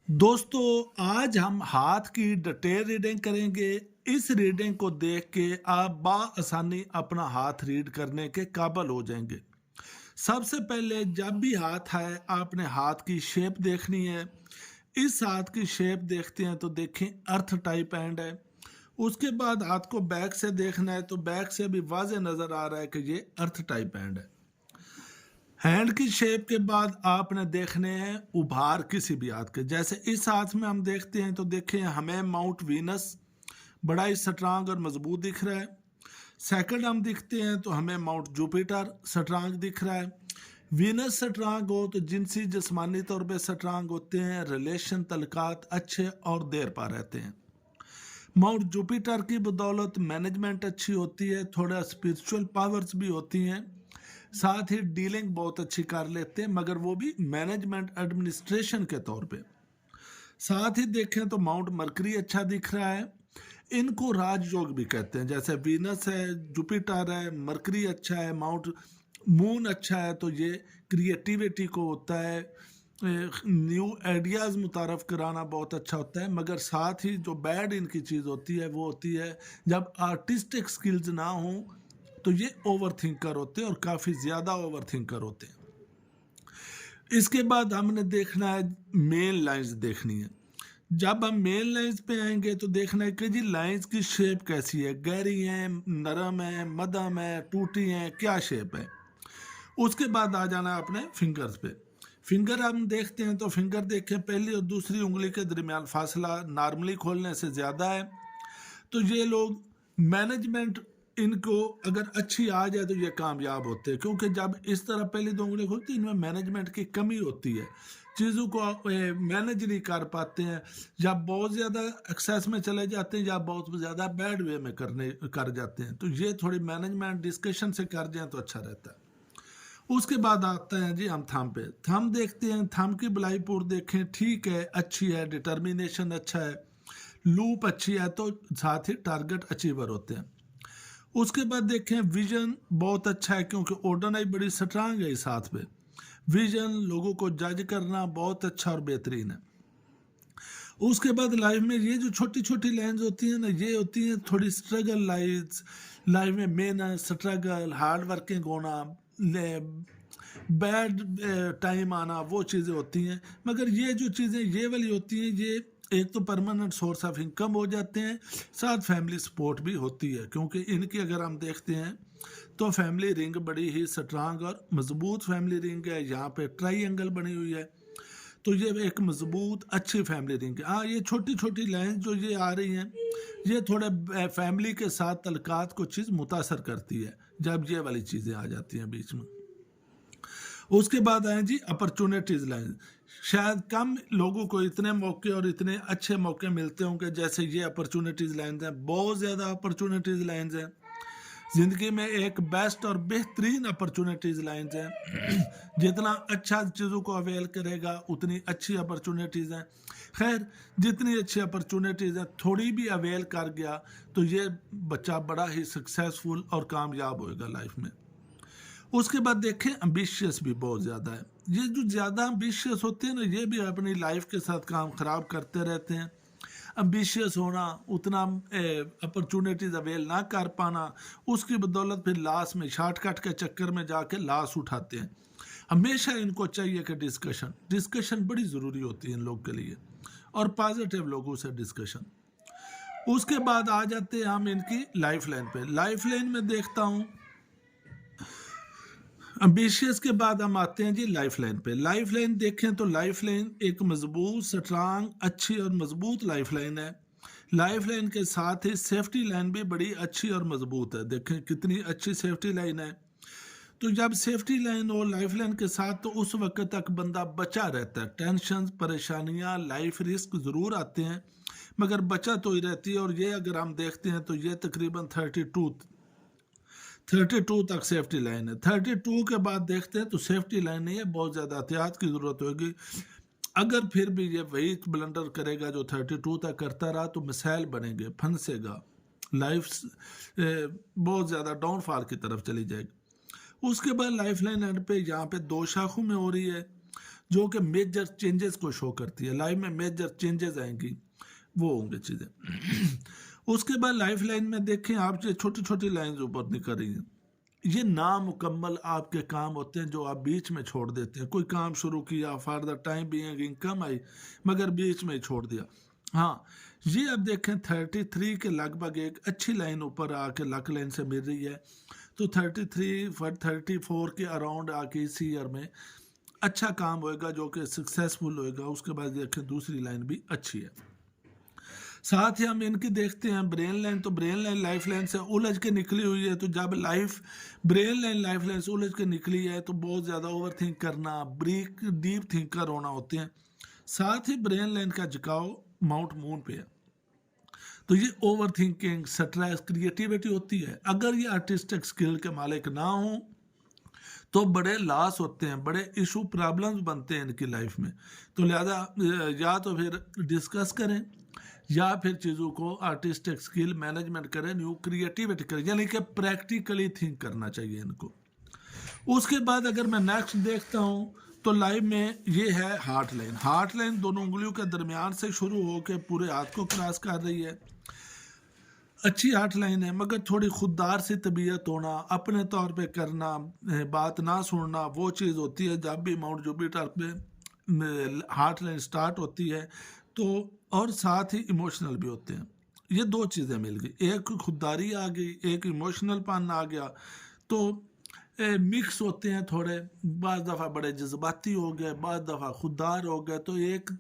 दोस्तों आज हम हाथ की डिटेल रीडिंग करेंगे। इस रीडिंग को देख के आप आसानी अपना हाथ रीड करने के काबिल हो जाएंगे। सबसे पहले जब भी हाथ है आपने हाथ की शेप देखनी है। इस हाथ की शेप देखते हैं तो देखें अर्थ टाइप हैंड है। उसके बाद हाथ को बैक से देखना है तो बैक से भी वाज़े नज़र आ रहा है कि ये अर्थ टाइप हैंड है। हैंड की शेप के बाद आपने देखने हैं उभार किसी भी हाथ के। जैसे इस हाथ में हम देखते हैं तो देखें हमें माउंट वीनस बड़ा ही स्ट्रांग और मजबूत दिख रहा है। सेकंड हम दिखते हैं तो हमें माउंट जुपिटर स्ट्रांग दिख रहा है। वीनस स्ट्रांग हो तो जिनसी जिस्मानी तौर पे स्ट्रांग होते हैं, रिलेशन तलकात अच्छे और देर पा रहते हैं। माउंट जुपिटर की बदौलत मैनेजमेंट अच्छी होती है, थोड़ा स्पिरिचुअल पावर्स भी होती हैं, साथ ही डीलिंग बहुत अच्छी कर लेते हैं, मगर वो भी मैनेजमेंट एडमिनिस्ट्रेशन के तौर पे। साथ ही देखें तो माउंट मरकरी अच्छा दिख रहा है। इनको राजयोग भी कहते हैं। जैसे वीनस है, जुपिटर है, मरकरी अच्छा है, माउंट मून अच्छा है तो ये क्रिएटिविटी को होता है, न्यू आइडियाज़ मुतारफ़ कराना बहुत अच्छा होता है। मगर साथ ही जो बैड इनकी चीज़ होती है वो होती है जब आर्टिस्टिक स्किल्स ना हों तो ये ओवर थिंकर होते हैं और काफ़ी ज़्यादा ओवर थिंकर होते हैं। इसके बाद हमने देखना है मेन लाइंस देखनी है। जब हम मेन लाइंस पे आएंगे तो देखना है कि जी लाइंस की शेप कैसी है, गहरी है, नरम है, मध्यम है, टूटी है, क्या शेप है। उसके बाद आ जाना है अपने फिंगर्स पे। फिंगर हम देखते हैं तो फिंगर देखें पहली और दूसरी उंगली के दरमियान फासला नॉर्मली खोलने से ज़्यादा है। तो ये लोग मैनेजमेंट इनको अगर अच्छी आ जाए तो ये कामयाब होते हैं, क्योंकि जब इस तरह पहली दो उंगली खुलती है इनमें मैनेजमेंट की कमी होती है, चीज़ों को मैनेज नहीं कर पाते हैं, या बहुत ज़्यादा एक्सेस में चले जाते हैं या बहुत ज़्यादा बैड वे में कर जाते हैं। तो ये थोड़ी मैनेजमेंट डिस्कशन से कर जाए तो अच्छा रहता है। उसके बाद आता है जी हम थंब पे। थंब देखते हैं, थंब की बलाईपुर देखें ठीक है, अच्छी है, डिटर्मिनेशन अच्छा है, लूप अच्छी है, तो साथ ही टारगेट अचीवर होते हैं। उसके बाद देखें विजन बहुत अच्छा है, क्योंकि ओडन आई बड़ी स्ट्रांग है इस हाथ पे। विजन, लोगों को जज करना बहुत अच्छा और बेहतरीन है। उसके बाद लाइफ में ये जो छोटी छोटी लाइन्स होती हैं ना, ये होती हैं थोड़ी स्ट्रगल लाइन्स। लाइफ में मेहनत, स्ट्रगल, हार्ड वर्किंग होना, बैड टाइम आना, वो चीज़ें होती हैं। मगर ये जो चीज़ें ये वाली होती हैं, ये एक तो परमानेंट सोर्स ऑफ इनकम हो जाते हैं, साथ फैमिली सपोर्ट भी होती है, क्योंकि इनकी अगर हम देखते हैं तो फैमिली रिंग बड़ी ही स्ट्रांग और मजबूत फैमिली रिंग है। यहाँ पे ट्राइंगल बनी हुई है, तो ये एक मजबूत अच्छी फैमिली रिंग है। हाँ, ये छोटी छोटी लाइन जो ये आ रही हैं ये थोड़े फैमिली के साथ तलकात को चीज़ मुतासर करती है जब ये वाली चीज़ें आ जाती हैं बीच में। उसके बाद आए जी अपॉर्चुनिटीज लाइन। शायद कम लोगों को इतने मौके और इतने अच्छे मौके मिलते होंगे जैसे ये अपॉर्चुनिटीज लाइन्स हैं। बहुत ज़्यादा अपॉर्चुनिटीज लाइन्स हैं ज़िंदगी में, एक बेस्ट और बेहतरीन अपॉर्चुनिटीज लाइन्स हैं। जितना अच्छा चीज़ों को अवेल करेगा उतनी अच्छी अपॉर्चुनिटीज़ हैं। खैर, जितनी अच्छी अपॉर्चुनिटीज़ हैं थोड़ी भी अवेल कर गया तो ये बच्चा बड़ा ही सक्सेसफुल और कामयाब होएगा लाइफ में। उसके बाद देखें एम्बिशियस भी बहुत ज़्यादा है। ये जो ज़्यादा एम्बिशियस होते हैं ना, ये भी अपनी लाइफ के साथ काम ख़राब करते रहते हैं। एम्बिशियस होना, उतना अपॉर्चुनिटीज़ अवेल ना कर पाना, उसकी बदौलत फिर लास्ट में शॉर्टकट के चक्कर में जाके लाश उठाते हैं। हमेशा इनको चाहिए कि डिस्कशन डिस्कशन बड़ी ज़रूरी होती है इन लोग के लिए, और पॉजिटिव लोगों से डिस्कशन। उसके बाद आ जाते हैं हम इनकी लाइफ लाइन पे। लाइफ लाइन में देखता हूँ एम्बिशियस के बाद हम आते हैं जी लाइफ लाइन पे। लाइफ लाइन देखें तो लाइफ लाइन एक मजबूत, स्ट्रांग, अच्छी और मजबूत लाइफ लाइन है। लाइफ लाइन के साथ ही सेफ्टी लाइन भी बड़ी अच्छी और मजबूत है। देखें कितनी अच्छी सेफ्टी लाइन है। तो जब सेफ्टी लाइन और लाइफ लाइन के साथ तो उस वक्त तक बंदा बचा रहता है। टेंशन, परेशानियां, लाइफ रिस्क ज़रूर आते हैं, मगर बचा तो ही रहती है। और ये अगर हम देखते हैं तो ये तकरीबन 32 तक सेफ्टी लाइन है। 32 के बाद देखते हैं तो सेफ्टी लाइन नहीं है, बहुत ज़्यादा एहतियात की ज़रूरत होगी। अगर फिर भी ये वही ब्लंडर करेगा जो 32 तक करता रहा तो मिसाइल बनेंगे, फंसेगा, लाइफ बहुत ज़्यादा डाउनफॉल की तरफ चली जाएगी। उसके बाद लाइफ लाइन एंड पे यहाँ पे दो शाखों में हो रही है। जो कि मेजर चेंजेस को शो करती है, लाइफ में मेजर चेंजेस आएंगी, वो होंगे चीज़ें। उसके बाद लाइफ लाइन में देखें आप, जो छोटी छोटी लाइंस ऊपर निकल रही हैं, ये नामुकम्मल आपके काम होते हैं जो आप बीच में छोड़ देते हैं। कोई काम शुरू किया, for the time being income आई, मगर बीच में ही छोड़ दिया। हाँ, ये अब देखें 33 के लगभग एक अच्छी लाइन ऊपर आके लक लाइन से मिल रही है, तो 33 फॉर 34 के अराउंड आके इसी ईयर में अच्छा काम होएगा जो कि सक्सेसफुल होएगा। उसके बाद देखें दूसरी लाइन भी अच्छी है। साथ ही हम इनकी देखते हैं ब्रेन लाइन, तो ब्रेन लाइन लाइफ लाइन से उलझ के निकली हुई है। तो जब ब्रेन लाइन लाइफ लाइन से उलझ के निकली है तो बहुत ज़्यादा ओवर थिंक करना, डीप थिंकर होना होते हैं। साथ ही ब्रेन लाइन का झुकाव माउंट मून पे है, तो ये ओवर थिंकिंग, स्ट्रेस, क्रिएटिविटी होती है। अगर ये आर्टिस्टिक स्किल के मालिक ना हो तो बड़े लॉस होते हैं, बड़े इशू प्रॉब्लम्स बनते हैं इनकी लाइफ में। तो लिहाजा या तो फिर डिस्कस करें या फिर चीज़ों को आर्टिस्टिक स्किल मैनेजमेंट करें, न्यू क्रिएटिविटी करें, यानी कि प्रैक्टिकली थिंक करना चाहिए इनको। उसके बाद अगर मैं नेक्स्ट देखता हूँ तो लाइफ में ये है हार्ट लाइन। हार्ट लाइन दोनों उंगलियों के दरमियान से शुरू होकर पूरे हाथ को क्रॉस कर रही है। अच्छी हार्ट लाइन है, मगर थोड़ी खुददार सी तबीयत होना, अपने तौर पे करना, बात ना सुनना, वो चीज़ होती है जब भी माउंट जुपिटर पे हार्ट लाइन स्टार्ट होती है। तो और साथ ही इमोशनल भी होते हैं। ये दो चीज़ें मिल गई, एक खुददारी आ गई, एक इमोशनल पन आ गया, तो मिक्स होते हैं थोड़े। बाज़ दफ़ा बड़े जज्बाती हो गए, बाज़ दफ़ा खुददार हो गए। तो एक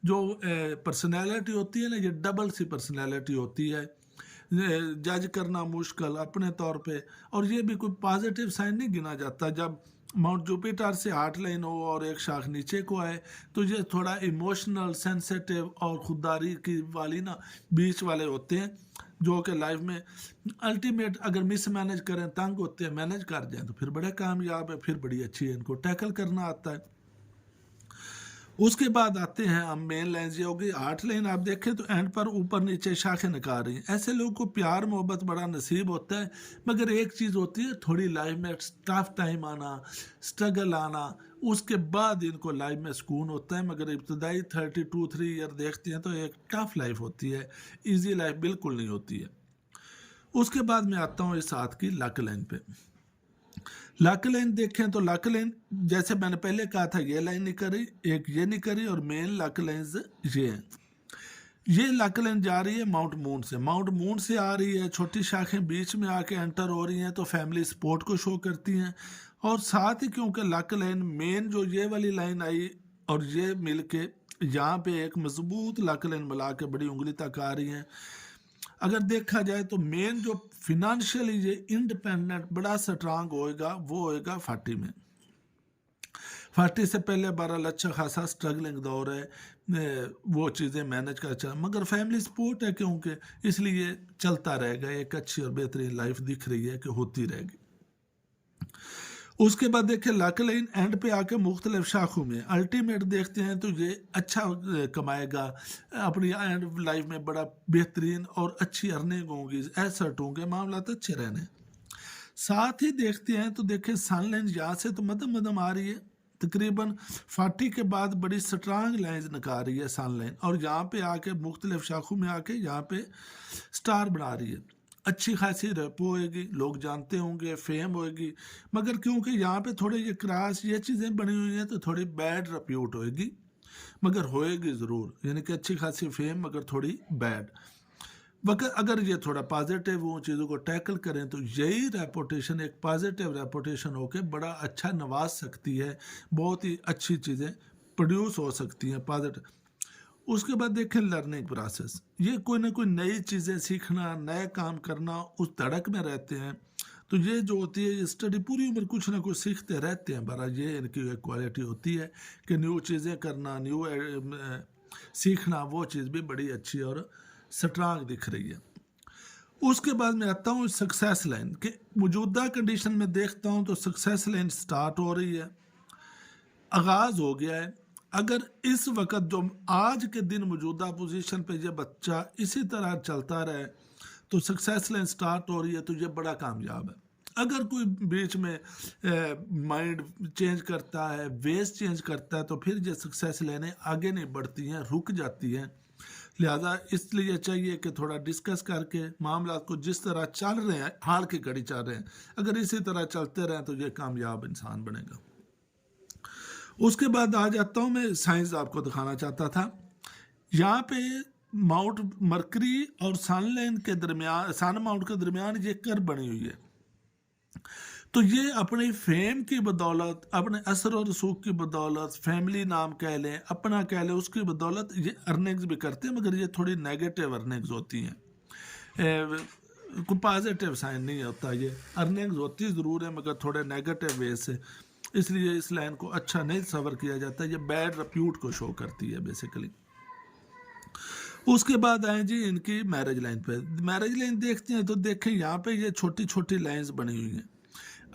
जो पर्सनैलिटी होती है ना, ये डबल सी पर्सनैलिटी होती है, जज करना मुश्किल अपने तौर पे। और ये भी कोई पॉजिटिव साइन नहीं गिना जाता जब माउंट जुपिटर से हार्ट लाइन हो और एक शाख नीचे को आए। तो ये थोड़ा इमोशनल, सेंसिटिव और खुददारी की वाली ना बीच वाले होते हैं, जो कि लाइफ में अल्टीमेट अगर मिस मैनेज करें, तंग होते हैं, मैनेज कर जाएं तो फिर बड़े कामयाब है, फिर बड़ी अच्छी है, इनको टैकल करना आता है। उसके बाद आते हैं हम मेन लाइन। ये होगी आठ लाइन, आप देखें तो एंड पर ऊपर नीचे शाखें निकाल रही हैं। ऐसे लोगों को प्यार मोहब्बत बड़ा नसीब होता है, मगर एक चीज़ होती है थोड़ी लाइफ में टफ टाइम आना, स्ट्रगल आना, उसके बाद इनको लाइफ में सुकून होता है। मगर इब्तदाई 32-3 ईयर देखते हैं तो एक टफ लाइफ होती है, ईजी लाइफ बिल्कुल नहीं होती है। उसके बाद मैं आता हूँ इस हाथ की लक लाइन पे। लक लाइन देखें तो लक लाइन जैसे मैंने पहले कहा था, ये लाइन नहीं करी, एक ये नहीं करी, और मेन लक लाइन्स ये हैं। ये लक लाइन जा रही है माउंट मून से, माउंट मून से आ रही है, छोटी शाखें बीच में आके एंटर हो रही हैं, तो फैमिली सपोर्ट को शो करती हैं। और साथ ही क्योंकि लक लाइन मेन जो ये वाली लाइन आई और ये मिल के यहाँ पे एक मजबूत लक लाइन मिला के बड़ी उंगली तक आ रही हैं। अगर देखा जाए तो मेन जो फिनेंशियली ये इंडिपेंडेंट बड़ा स्ट्रांग होएगा वो होएगा 40 में। 40 से पहले 12 अच्छा खासा स्ट्रगलिंग दौर है, वो चीज़ें मैनेज कर चल, मगर फैमिली सपोर्ट है क्योंकि, इसलिए चलता रहेगा, एक अच्छी और बेहतरीन लाइफ दिख रही है कि होती रहेगी। उसके बाद देखें लक लाइन एंड पे आके मुख्तलिफ शाखों में अल्टीमेट देखते हैं तो ये अच्छा कमाएगा, अपनी एंड लाइफ में बड़ा बेहतरीन और अच्छी अर्निंग होंगी, एसेट होंगे, मामला तो अच्छे रहने। साथ ही देखते हैं तो देखें सन लाइन यहाँ से तो मध्यम मध्यम आ रही है, तकरीबन 40 के बाद बड़ी स्ट्रांग लाइन निकाल रही है सन लाइन, और यहाँ पे आके मुख्तलिफ शाखों में आके यहाँ पे स्टार बना रही है। अच्छी खासी रेपो होएगी, लोग जानते होंगे, फेम होएगी, मगर क्योंकि यहाँ पे थोड़े ये क्रॉस ये चीज़ें बनी हुई हैं तो थोड़ी बैड रेप्यूट होएगी, मगर होएगी ज़रूर, यानी कि अच्छी खासी फेम मगर थोड़ी बैड। मगर अगर ये थोड़ा पॉजिटिव वो चीज़ों को टैकल करें तो यही रेपुटेशन एक पॉजिटिव रेपुटेशन होकर बड़ा अच्छा नवाज सकती है, बहुत ही अच्छी चीज़ें प्रोड्यूस हो सकती हैं पॉजिटिव। उसके बाद देखें लर्निंग प्रोसेस, ये कोई ना कोई नई चीज़ें सीखना, नए काम करना, उस धड़क में रहते हैं। तो ये जो होती है स्टडी, पूरी उम्र कुछ ना कुछ सीखते रहते हैं, बड़ा ये इनकी एक क्वालिटी होती है कि न्यू चीज़ें करना, न्यू सीखना, वो चीज़ भी बड़ी अच्छी और स्ट्रांग दिख रही है। उसके बाद मैं आता हूँ सक्सेस लाइन के मौजूदा कंडीशन में देखता हूँ तो सक्सेस लाइन स्टार्ट हो रही है, आगाज़ हो गया है। अगर इस वक्त जो आज के दिन मौजूदा पोजीशन पे ये बच्चा इसी तरह चलता रहे तो सक्सेस लाइन स्टार्ट हो रही है, तो ये बड़ा कामयाब है। अगर कोई बीच में माइंड चेंज करता है, वेज चेंज करता है, तो फिर ये सक्सेस लेने आगे नहीं बढ़ती हैं, रुक जाती हैं। लिहाजा इसलिए चाहिए कि थोड़ा डिस्कस करके मामला को जिस तरह चल रहे हैं, हाल की घड़ी चल रहे हैं, अगर इसी तरह चलते रहें तो ये कामयाब इंसान बनेगा। उसके बाद आ जाता हूँ, मैं साइंस आपको दिखाना चाहता था। यहाँ पे माउंट मरकरी और सनलाइन के दरमियान, सन माउंट के दरमियान ये कर्व बनी हुई है। तो ये अपनी फेम की बदौलत, अपने असर और रसूख की बदौलत, फैमिली नाम कह लें, अपना कह लें, उसकी बदौलत ये अर्निंग्स भी करते हैं, मगर ये थोड़ी नेगेटिव अर्निंग्स होती हैं। कोई पॉजिटिव साइन नहीं होता, ये अर्निंग्स होती ज़रूर है मगर थोड़े नेगेटिव वे से, इसलिए इस लाइन को अच्छा नहीं सवर किया जाता। ये बैड रिप्यूट को शो करती है बेसिकली। उसके बाद आए जी इनकी मैरिज लाइन पे। मैरिज लाइन देखते हैं तो देखें यहाँ पे ये छोटी छोटी लाइंस बनी हुई हैं,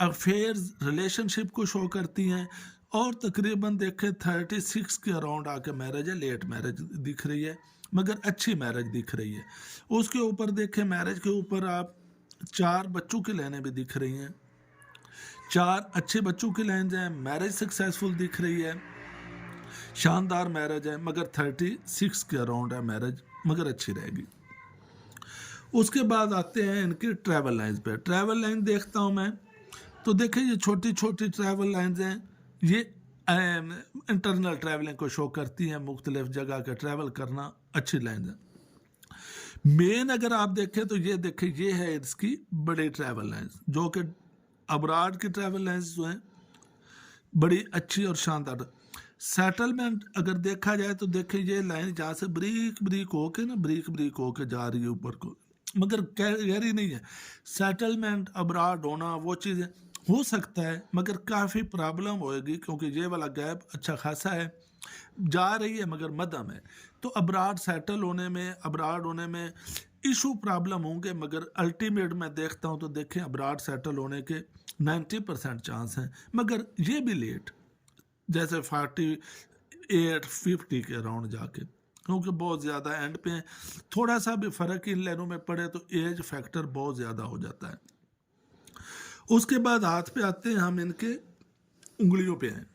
अफेयर्स, रिलेशनशिप को शो करती हैं, और तकरीबन देखें 36 के अराउंड आके मैरिज है, लेट मैरिज दिख रही है मगर अच्छी मैरिज दिख रही है। उसके ऊपर देखें मैरिज के ऊपर आप 4 बच्चों की लाइनें भी दिख रही हैं, 4 अच्छे बच्चों की लाइन हैं, मैरिज सक्सेसफुल दिख रही है, शानदार मैरिज है, मगर 36 के अराउंड है मैरिज, मगर अच्छी रहेगी। उसके बाद आते हैं इनकी ट्रैवल लाइन्स पे। ट्रैवल लाइन देखता हूँ मैं तो देखिए ये छोटी छोटी ट्रैवल लाइन्स हैं, ये इंटरनल ट्रैवलिंग को शो करती हैं, मुख्तलिफ जगह का ट्रैवल करना, अच्छी लाइन है। मेन अगर आप देखें तो ये देखें, ये है इसकी बड़ी ट्रैवल लाइन्स, जो कि अब्राड की ट्रैवल लाइन्स जो हैं बड़ी अच्छी और शानदार। सेटलमेंट अगर देखा जाए तो देखें ये लाइन जहाँ से ब्रीक ब्रीक होके ना, ब्रीक ब्रीक होके जा रही है ऊपर को, मगर गहरी नहीं है। सेटलमेंट अब्राड होना वो चीज़ें हो सकता है, मगर काफ़ी प्रॉब्लम होएगी क्योंकि ये वाला गैप अच्छा खासा है, जा रही है मगर मध्यम है। तो अब्राड सेटल होने में, अब्राड होने में इशू प्रॉब्लम होंगे, मगर अल्टीमेट मैं देखता हूँ तो देखें अब्राड सेटल होने के 90% चांस हैं, मगर ये भी लेट, जैसे 48-50 के अराउंड जाके, क्योंकि बहुत ज़्यादा एंड पे हैं। थोड़ा सा भी फ़र्क इन लाइनों में पड़े तो एज फैक्टर बहुत ज़्यादा हो जाता है। उसके बाद हाथ पे आते हैं हम, इनके उंगलियों पे हैं।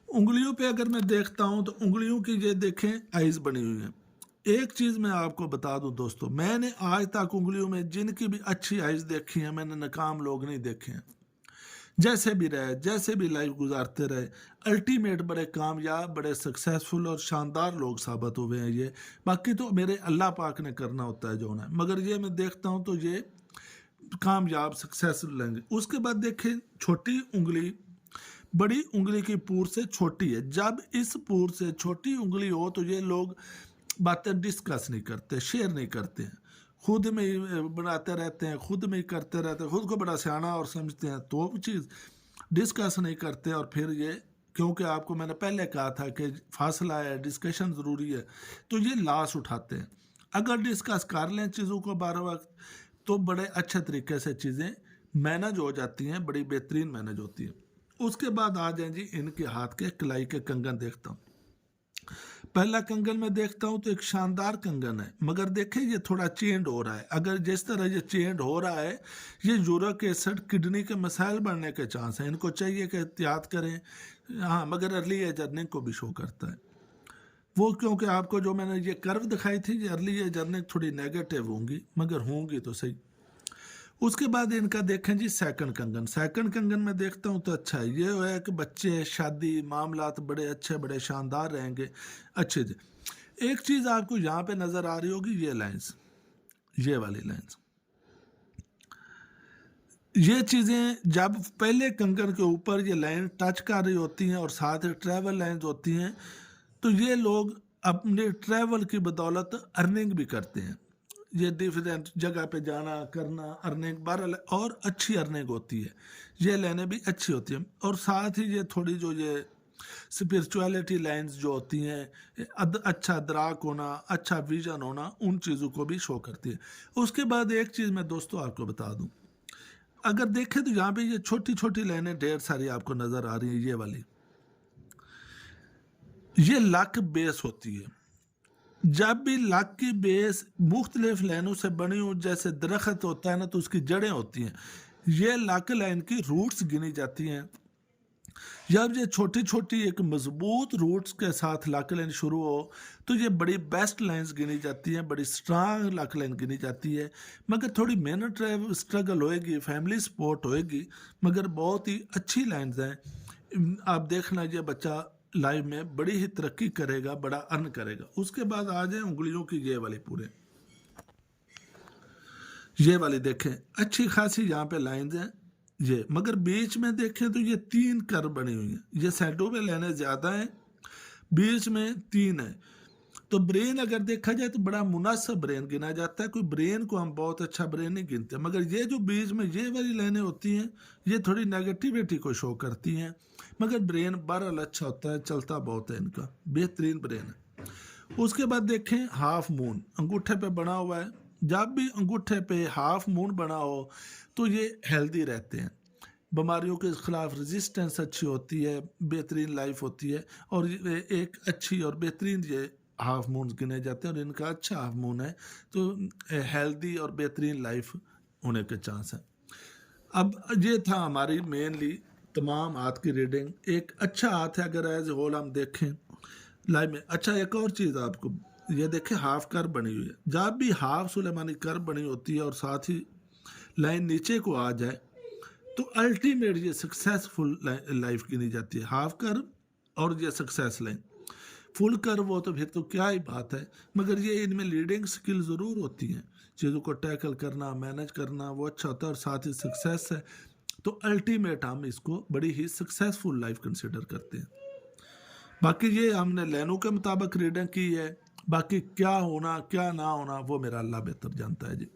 उंगलियों पे अगर मैं देखता हूं तो उंगलियों की ये देखें आइज़ बनी हुई हैं। एक चीज़ मैं आपको बता दूं दोस्तों, मैंने आज तक उंगलियों में जिनकी भी अच्छी आइज़ देखी है, मैंने नाकाम लोग नहीं देखे हैं। जैसे भी रहे, जैसे भी लाइफ गुजारते रहे, अल्टीमेट बड़े कामयाब, बड़े सक्सेसफुल और शानदार लोग साबित हुए हैं ये। बाकी तो मेरे अल्लाह पाक ने करना होता है जो ना, मगर ये मैं देखता हूँ तो ये कामयाब सक्सेसफुल लेंगे। उसके बाद देखें छोटी उंगली बड़ी उंगली की पूर से छोटी है। जब इस पूर से छोटी उंगली हो तो ये लोग बातें डिस्कस नहीं करते, शेयर नहीं करते हैं, खुद में ही बनाते रहते हैं, खुद में ही करते रहते हैं, खुद को बड़ा सियाना और समझते हैं, तो वो चीज़ डिस्कस नहीं करते। और फिर ये, क्योंकि आपको मैंने पहले कहा था कि फासला है, डिस्कशन ज़रूरी है, तो ये लाश उठाते हैं। अगर डिस्कस कर लें चीज़ों को बार वक्त तो बड़े अच्छे तरीके से चीज़ें मैनेज हो जाती हैं, बड़ी बेहतरीन मैनेज होती हैं। उसके बाद आ जाए जी इनके हाथ के कलाई के कंगन देखता हूँ। पहला कंगन में देखता हूँ तो एक शानदार कंगन है, मगर देखें ये थोड़ा चेंज हो रहा है। अगर जिस तरह ये चेंज हो रहा है, ये यूरिक एसिड किडनी के मसाइल बढ़ने के चांस हैं, इनको चाहिए कि एहतियात करें। हाँ, मगर अर्ली एज अर्निंग को भी शो करता है वो, क्योंकि आपको जो मैंने ये कर्व दिखाई थी, ये अर्ली एज अर्निंग थोड़ी नेगेटिव होंगी, मगर होंगी तो सही। उसके बाद इनका देखें जी सेकंड कंगन। सेकंड कंगन में देखता हूँ तो अच्छा है, ये है कि बच्चे, शादी, मामलात बड़े अच्छे, बड़े शानदार रहेंगे, अच्छे जी। एक चीज़ आपको यहाँ पे नज़र आ रही होगी, ये लाइंस, ये वाली लाइंस, ये चीज़ें जब पहले कंगन के ऊपर ये लाइन टच कर रही होती हैं और साथ ही ट्रैवल लाइंस होती हैं, तो ये लोग अपने ट्रैवल की बदौलत अर्निंग भी करते हैं। ये डिफरेंट जगह पे जाना, करना, अर्निंग बहरहाल, और अच्छी अर्निंग होती है, ये लाइनें भी अच्छी होती हैं। और साथ ही ये थोड़ी जो ये स्पिरिचुअलिटी लाइंस जो होती हैं, अच्छा अदराक होना, अच्छा विजन होना, उन चीज़ों को भी शो करती है। उसके बाद एक चीज़ मैं दोस्तों आपको बता दूं, अगर देखें तो यहाँ पे ये छोटी छोटी लाइनें ढेर सारी आपको नज़र आ रही हैं, ये वाली, ये लक बेस होती है। जब भी लक की बेस मुख्तलिफ लाइनों से बनी हो, जैसे दरख्त होता है ना, तो उसकी जड़ें होती हैं, ये लक लाइन की रूट्स गिनी जाती हैं। जब ये छोटी छोटी एक मजबूत रूट्स के साथ लक लाइन शुरू हो तो ये बड़ी बेस्ट लाइंस गिनी जाती हैं, बड़ी स्ट्रांग लक लाइन गिनी जाती है। मगर थोड़ी मेहनत स्ट्रगल होएगी, फैमिली सपोर्ट होएगी, मगर बहुत ही अच्छी लाइंस हैं। आप देखना ये बच्चा लाइफ में बड़ी ही तरक्की करेगा, बड़ा अर्न करेगा। उसके बाद आ जाए उंगलियों की ये वाली पूरे, ये वाली देखें अच्छी खासी यहाँ पे लाइंस हैं ये, मगर बीच में देखें तो ये 3 कर्व बनी हुई हैं। ये सेंटों पे लेने ज़्यादा हैं, बीच में 3 है। तो ब्रेन अगर देखा जाए तो बड़ा मुनासिब ब्रेन गिना जाता है। कोई ब्रेन को हम बहुत अच्छा ब्रेन नहीं गिनते, मगर ये जो बीच में ये वाली लाइनें होती हैं ये थोड़ी नेगेटिविटी को शो करती हैं। मगर ब्रेन बहरहाल अच्छा होता है, चलता बहुत है, इनका बेहतरीन ब्रेन है। उसके बाद देखें हाफ मून अंगूठे पे बना हुआ है। जब भी अंगूठे पे हाफ मून बना हो तो ये हेल्दी रहते हैं, बीमारियों के खिलाफ रेजिस्टेंस अच्छी होती है, बेहतरीन लाइफ होती है। और ये एक अच्छी और बेहतरीन ये हाफ मून गिने जाते हैं, और इनका अच्छा हाफ मून है तो हेल्दी और बेहतरीन लाइफ होने के चांस है। अब ये था हमारी मेनली तमाम हाथ की रीडिंग। एक अच्छा हाथ है अगर एज होल हम देखें लाइफ में। अच्छा, एक और चीज़ आपको ये देखें, हाफ कर्व बनी हुई है। जब भी हाफ सुलेमानी कर्व बनी होती है और साथ ही लाइन नीचे को आ जाए तो अल्टीमेट ये सक्सेसफुल लाइफ गिनी जाती है। हाफ कर्व और ये सक्सेस लाइन, फुल कर्व हो तो फिर तो क्या ही बात है। मगर ये इनमें लीडिंग स्किल ज़रूर होती हैं, चीज़ों को टैकल करना, मैनेज करना, वो अच्छा होता है। और साथ ही सक्सेस है तो अल्टीमेट हम इसको बड़ी ही सक्सेसफुल लाइफ कंसिडर करते हैं। बाकी ये हमने लाइनों के मुताबिक रीडिंग की है, बाकी क्या होना क्या ना होना वो मेरा अल्लाह बेहतर जानता है जी।